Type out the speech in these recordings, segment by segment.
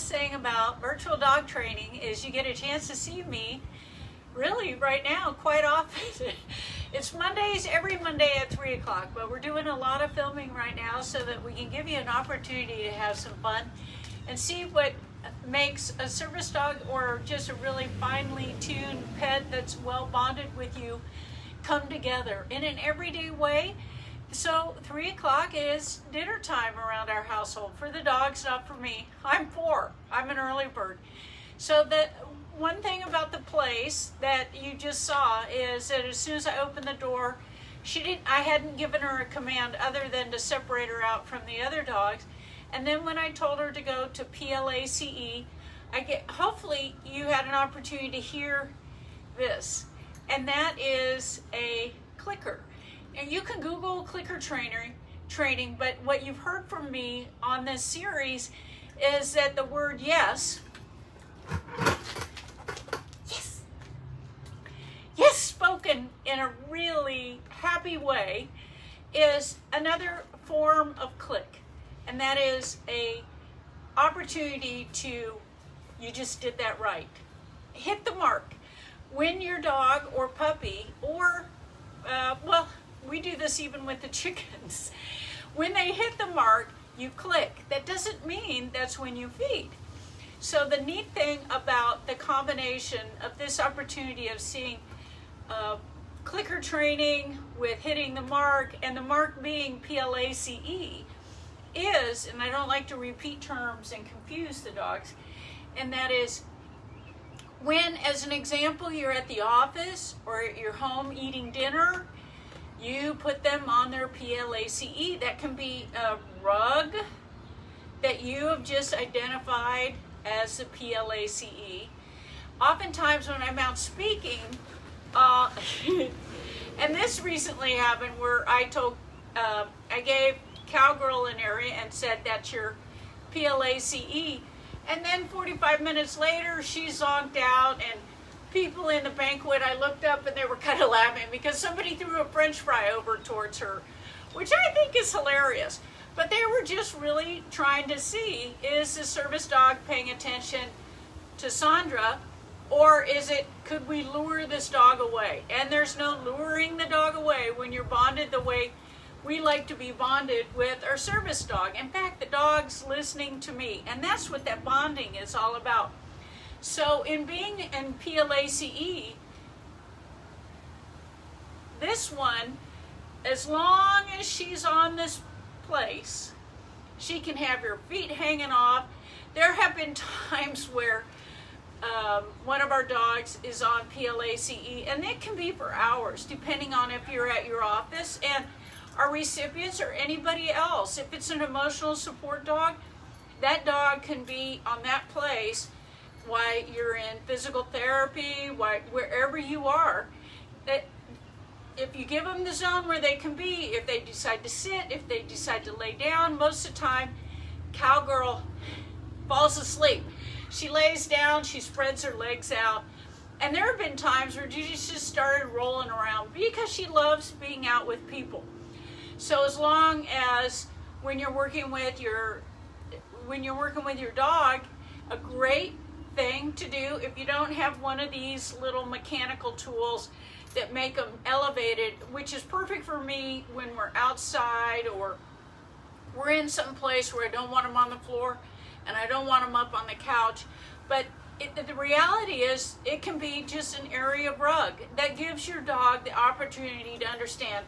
best thing about virtual dog training is you get a chance to see me really right now quite often. It's Mondays, every Monday at 3 o'clock, but we're doing a lot of filming right now so that we can give you an opportunity to have some fun and see what makes a service dog or just a really finely tuned pet that's well bonded with you come together in an everyday way. So 3 o'clock is dinner time around our household for the dogs, not for me. I'm 4. I'm an early bird. So the one thing about the place that you just saw is that as soon as I opened the door, I hadn't given her a command other than to separate her out from the other dogs. And then when I told her to go to PLACE, hopefully you had an opportunity to hear this. And that is a clicker. And you can Google clicker training, but what you've heard from me on this series is that the word yes, spoken in a really happy way, is another form of click. And that is a opportunity to, you just did that right. Hit the mark. When your dog or puppy or, we do this even with the chickens. When they hit the mark, you click. That doesn't mean that's when you feed. So the neat thing about the combination of this opportunity of seeing clicker training with hitting the mark and the mark being PLACE is, and I don't like to repeat terms and confuse the dogs, and that is when, as an example, you're at the office or at your home eating dinner, you put them on their PLACE. That can be a rug that you have just identified as the PLACE. Oftentimes when I'm out speaking, and this recently happened where I gave Cowgirl an area and said that's your PLACE, and then 45 minutes later she zonked out, and people in the banquet, I looked up and they were kind of laughing because somebody threw a French fry over towards her, which I think is hilarious. But they were just really trying to see, is the service dog paying attention to Sandra, or could we lure this dog away? And there's no luring the dog away when you're bonded the way we like to be bonded with our service dog. In fact, the dog's listening to me, and that's what that bonding is all about. So in being in PLACE, this one, as long as she's on this place, she can have her feet hanging off. There have been times where one of our dogs is on PLACE, and it can be for hours, depending on if you're at your office and our recipients or anybody else. If it's an emotional support dog, that dog can be on that place while you're in physical therapy, wherever you are. If you give them the zone where they can be, if they decide to sit, if they decide to lay down, most of the time, Cowgirl falls asleep. She lays down, she spreads her legs out, and there have been times where she just started rolling around because she loves being out with people. So as long as when you're working with your dog, a great thing to do, if you don't have one of these little mechanical tools that make them elevated, which is perfect for me when we're outside or we're in some place where I don't want them on the floor and I don't want them up on the couch. But the reality is it can be just an area rug that gives your dog the opportunity to understand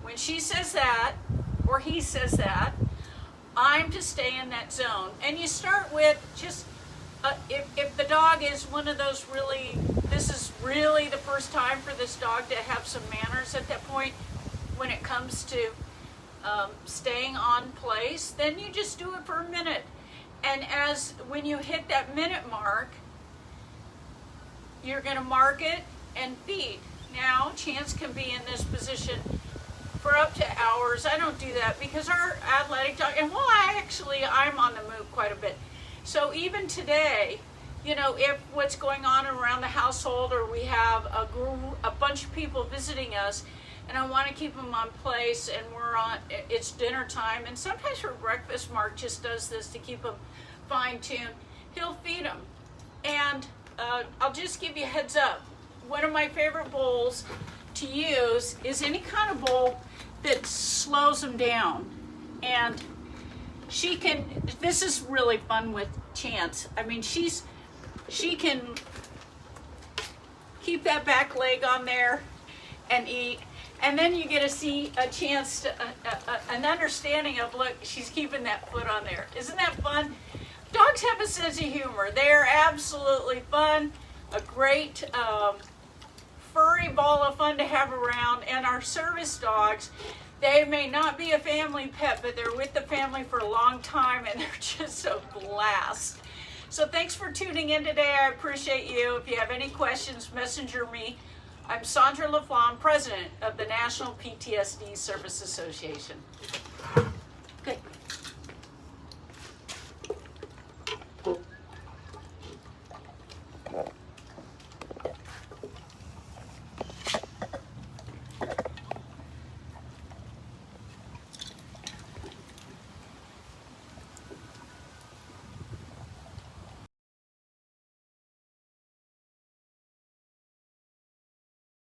when she says that or he says that, I'm to stay in that zone. And you start with just if the dog is one of those this is really the first time for this dog to have some manners at that point when it comes to staying on place, then you just do it for a minute. And when you hit that minute mark, you're going to mark it and feed. Now, Chance can be in this position for up to hours. I don't do that because our athletic dog, and I'm on the move quite a bit. So even today, if what's going on around the household, or we have a bunch of people visiting us, and I want to keep them on place, and it's dinner time, and sometimes for breakfast, Mark just does this to keep them fine-tuned. he'll feed them. And I'll just give you a heads up. One of my favorite bowls to use is any kind of bowl that slows them down. And she can, this is really fun with Chance. I mean, she can keep that back leg on there and eat. And then you get to see a chance to, an understanding of, look, she's keeping that foot on there. Isn't that fun? Dogs have a sense of humor. They're absolutely fun, a great furry ball of fun to have around. And our service dogs, they may not be a family pet, but they're with the family for a long time, and they're just a blast. So thanks for tuning in today. I appreciate you. If you have any questions, messenger me. I'm Sandra LaFlamme, president of the National PTSD Service Association. Good.